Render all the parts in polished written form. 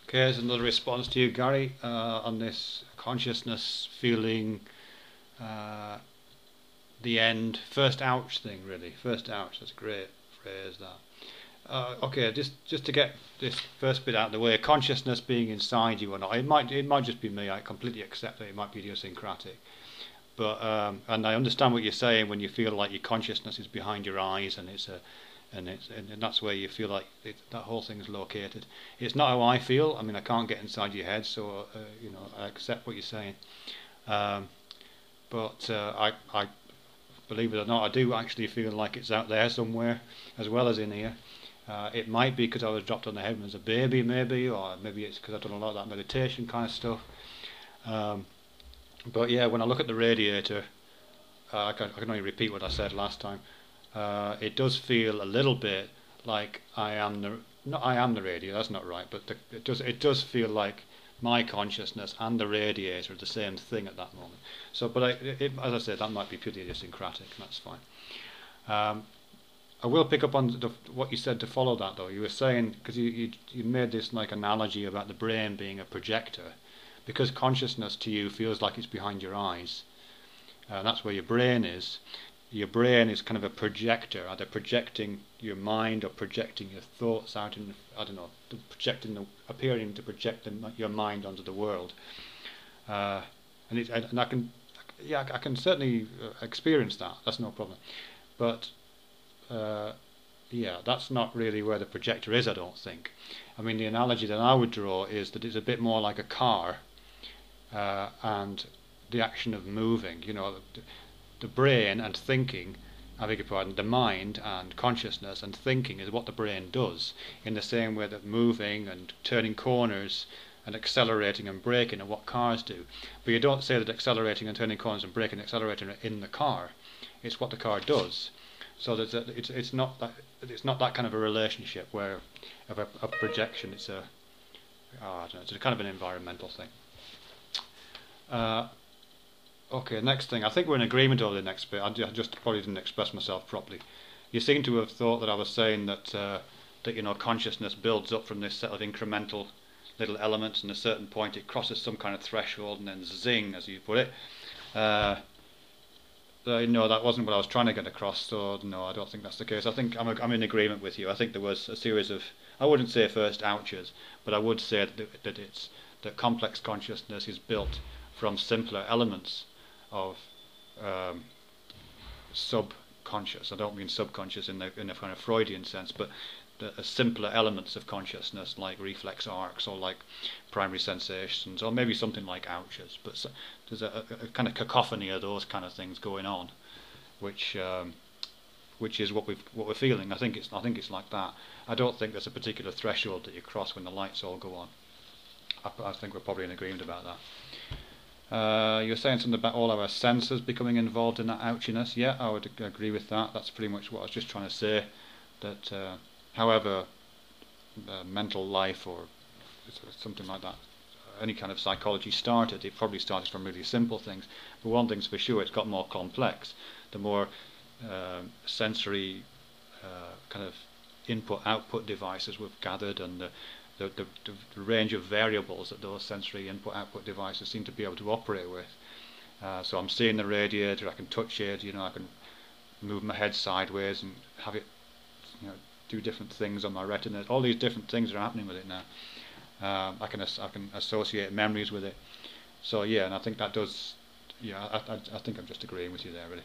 Okay, there's another response to you, Gary, on this consciousness feeling uh, the end, first ouch thing, really. First ouch, that's a great phrase, that. Okay, just to get this first bit out of the way, consciousness being inside you or not, it might just be me. I completely accept that it might be idiosyncratic, but and I understand what you're saying when you feel like your consciousness is behind your eyes and and that's where you feel like that whole thing is located. It's not how I feel. I mean, I can't get inside your head, so I accept what you're saying. Um, but I believe it or not, I do actually feel like it's out there somewhere, as well as in here. It might be because I was dropped on the head as a baby, maybe, or maybe it's because I've done a lot of that meditation kind of stuff. Um, but yeah, when I look at the radiator, I can only repeat what I said last time. It does feel a little bit like I am the not I am the radiator. That's not right, but it does feel like my consciousness and the radiator are the same thing at that moment. So, but as I said, that might be purely idiosyncratic, and that's fine. Um, I will pick up on what you said to follow that, though. You were saying, because you made this like analogy about the brain being a projector, because consciousness to you feels like it's behind your eyes. That's where your brain is. Your brain is kind of a projector, either projecting your mind or projecting your thoughts out in, I don't know, appearing to project your mind onto the world. And I can, yeah, I can certainly experience that. That's no problem. But yeah, that's not really where the projector is, I don't think. I mean, the analogy that I would draw is that it's a bit more like a car, and the action of moving. The brain and thinking, I beg your pardon, the mind and consciousness and thinking is what the brain does, in the same way that moving and turning corners and accelerating and braking are what cars do. But you don't say that accelerating and turning corners and braking and accelerating are in the car. It's what the car does. So that it's not that kind of a relationship where of a projection. It's I don't know, it's a kind of an environmental thing. Okay, next thing. I think we're in agreement over the next bit. I just probably didn't express myself properly. You seem to have thought that I was saying that consciousness builds up from this set of incremental little elements, and at a certain point it crosses some kind of threshold, and then zing, as you put it. No, that wasn't what I was trying to get across. So no, I don't think that's the case. I think I'm in agreement with you. I think there was a series of, I wouldn't say first ouches, but I would say that complex consciousness is built from simpler elements of subconscious. I don't mean subconscious in a kind of Freudian sense, but the simpler elements of consciousness, like reflex arcs or like primary sensations, or maybe something like ouches. But there's a kind of cacophony of those kind of things going on, which is what we're feeling. I think it's like that. I don't think there's a particular threshold that you cross when the lights all go on. I think we're probably in agreement about that. You were saying something about all our senses becoming involved in that ouchiness. Yeah, I would agree with that. That's pretty much what I was just trying to say. That however mental life or something like that, any kind of psychology started, it probably started from really simple things. But one thing's for sure, it's got more complex. The more sensory kind of input-output devices we've gathered, and the range of variables that those sensory input-output devices seem to be able to operate with. So I'm seeing the radiator, I can touch it, I can move my head sideways and have it, do different things on my retina. All these different things are happening with it now. I can associate memories with it. So yeah, and I think that does. Yeah, I think I'm just agreeing with you there, really.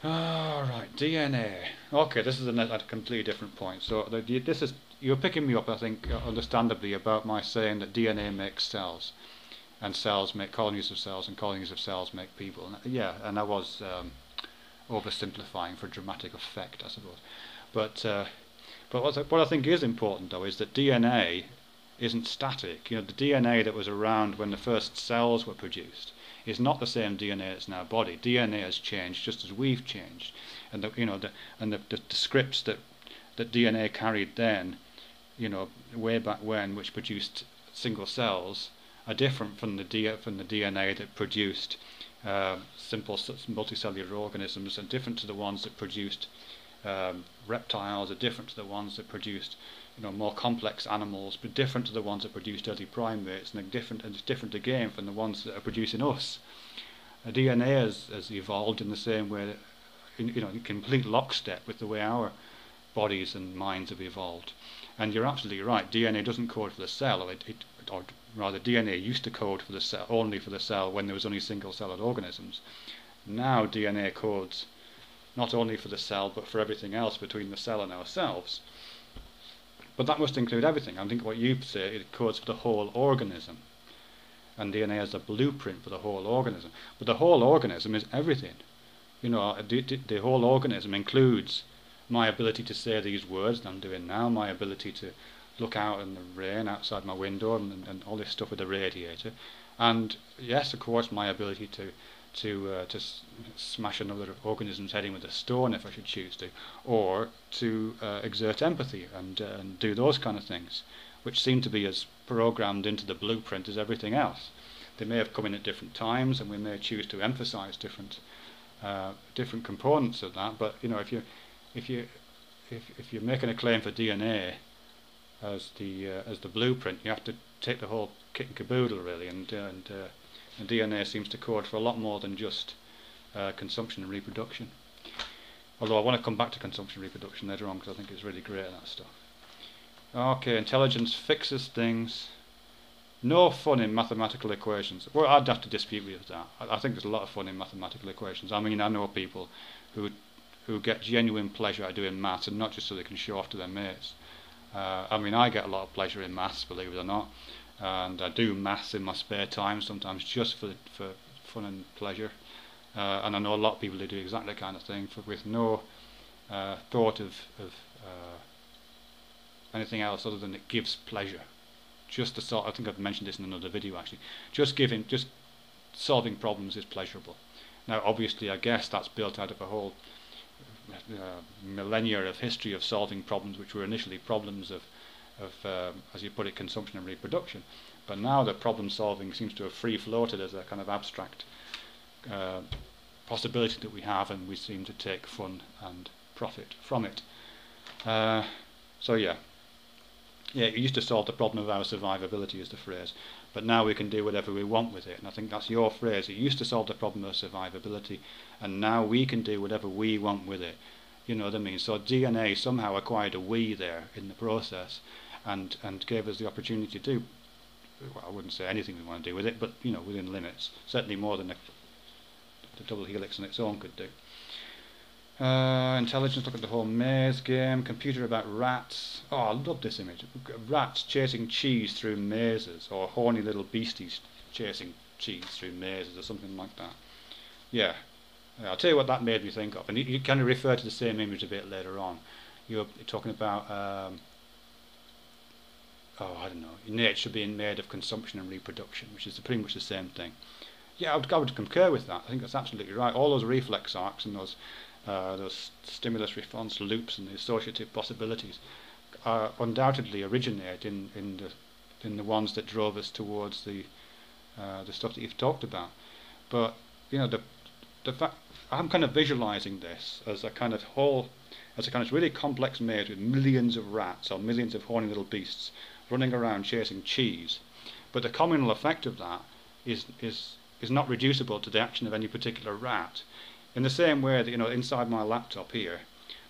All right, DNA. Okay, this is a completely different point. So you're picking me up, I think, understandably, about my saying that DNA makes cells, and cells make colonies of cells, and colonies of cells make people. And I was oversimplifying for dramatic effect, I suppose. But what I think is important, though, is that DNA isn't static. The DNA that was around when the first cells were produced is not the same DNA that's in our body. DNA has changed just as we've changed, and the scripts that DNA carried then, way back when, which produced single cells, are different from the DNA that produced simple multicellular organisms, and different to the ones that produced reptiles, are different to the ones that produced more complex animals, but different to the ones that produced early primates, and it's different again from the ones that are producing us. DNA has evolved in the same way, in complete lockstep with the way our bodies and minds have evolved. And you're absolutely right. DNA doesn't code for the cell, or rather, DNA used to code for the cell, only for the cell, when there was only single-celled organisms. Now DNA codes not only for the cell, but for everything else between the cell and ourselves. But that must include everything. I think what you say, it codes for the whole organism. And DNA is a blueprint for the whole organism. But the whole organism is everything. The whole organism includes my ability to say these words that I'm doing now, my ability to look out in the rain outside my window, and all this stuff with the radiator. And yes, of course, my ability to smash another organism's head in with a stone if I should choose to, or to exert empathy and do those kind of things, which seem to be as programmed into the blueprint as everything else. They may have come in at different times, and we may choose to emphasize different components of that. But if you're making a claim for DNA as the blueprint, you have to take the whole kit and caboodle, really, and DNA seems to code for a lot more than just consumption and reproduction. Although I want to come back to consumption and reproduction later on, because I think it's really great, that stuff. Okay, intelligence fixes things. No fun in mathematical equations. Well, I'd have to dispute with that. I think there's a lot of fun in mathematical equations. I mean, I know people who get genuine pleasure out of doing maths, and not just so they can show off to their mates. I mean, I get a lot of pleasure in maths, believe it or not, and I do maths in my spare time, sometimes just for fun and pleasure. And I know a lot of people who do exactly that kind of thing with no thought of anything else other than it gives pleasure. Just the sort. I think I've mentioned this in another video actually. Just solving problems is pleasurable. Now, obviously, I guess that's built out of a whole millennia of history of solving problems, which were initially problems of as you put it, consumption and reproduction. But now the problem solving seems to have free floated as a kind of abstract possibility that we have, and we seem to take fun and profit from it. So yeah, it used to solve the problem of our survivability, is the phrase, but now we can do whatever we want with it. And I think that's your phrase. It used to solve the problem of survivability, and now we can do whatever we want with it. You know what I mean? So DNA somehow acquired a we there in the process, and gave us the opportunity to do, well, I wouldn't say anything we want to do with it, but within limits. Certainly more than the double helix on its own could do. Intelligence, look at the whole maze game. Computer about rats. Oh, I love this image. Rats chasing cheese through mazes, or horny little beasties chasing cheese through mazes, or something like that. Yeah. I'll tell you what that made me think of. And you kind of refer to the same image a bit later on. You're talking about, I don't know, nature being made of consumption and reproduction, which is pretty much the same thing. Yeah, I would concur with that. I think that's absolutely right. All those reflex arcs and those stimulus response loops and the associative possibilities undoubtedly originate in the ones that drove us towards the stuff that you've talked about. But the fact, I'm kind of visualizing this as a kind of really complex maze with millions of rats or millions of horny little beasts running around chasing cheese. But the communal effect of that is not reducible to the action of any particular rat. In the same way that, inside my laptop here,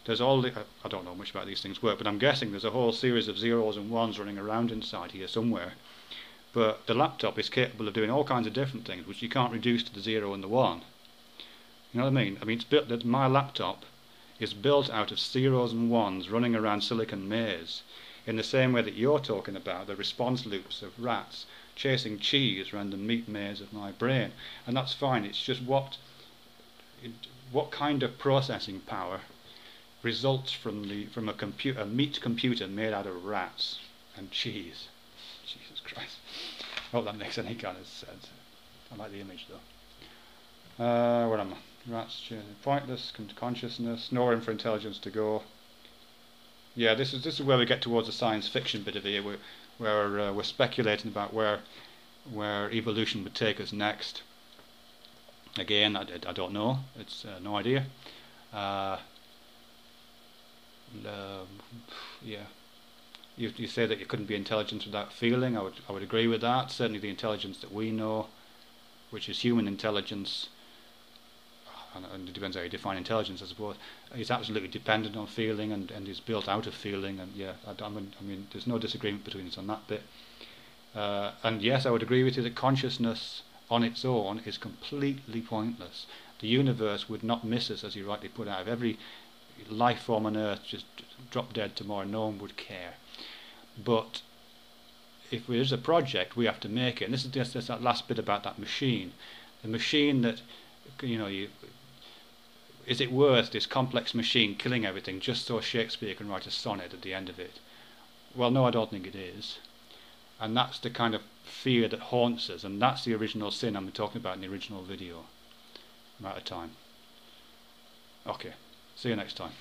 there's all the, I don't know much about these things work, but I'm guessing there's a whole series of zeros and ones running around inside here somewhere. But the laptop is capable of doing all kinds of different things, which you can't reduce to the 0 and the 1. You know what I mean? I mean, it's built that my laptop is built out of zeros and ones running around silicon maze, in the same way that you're talking about the response loops of rats chasing cheese around the meat maze of my brain. And that's fine. It's just what kind of processing power results from a meat computer made out of rats and cheese. Jesus Christ. I hope that makes any kind of sense. I like the image though. Where am I? Rats chasing pointless consciousness, nowhere for intelligence to go. Yeah, this is where we get towards the science fiction bit of it, where we're speculating about where evolution would take us next. Again, I don't know. It's no idea. Yeah. You say that you couldn't be intelligence without feeling. I would agree with that. Certainly the intelligence that we know, which is human intelligence, and it depends how you define intelligence, I suppose, is absolutely dependent on feeling and is built out of feeling. And yeah, I mean, there's no disagreement between us on that bit. And yes, I would agree with you that consciousness on its own is completely pointless. The universe would not miss us, as you rightly put out. If every life form on Earth just dropped dead tomorrow, no one would care. But if there is a project, we have to make it. And this is just that last bit about that machine. The machine that, is it worth this complex machine killing everything just so Shakespeare can write a sonnet at the end of it? Well, no, I don't think it is. And that's the kind of fear that haunts us, and that's the original sin I'm talking about in the original video. I'm out of time. Okay, see you next time.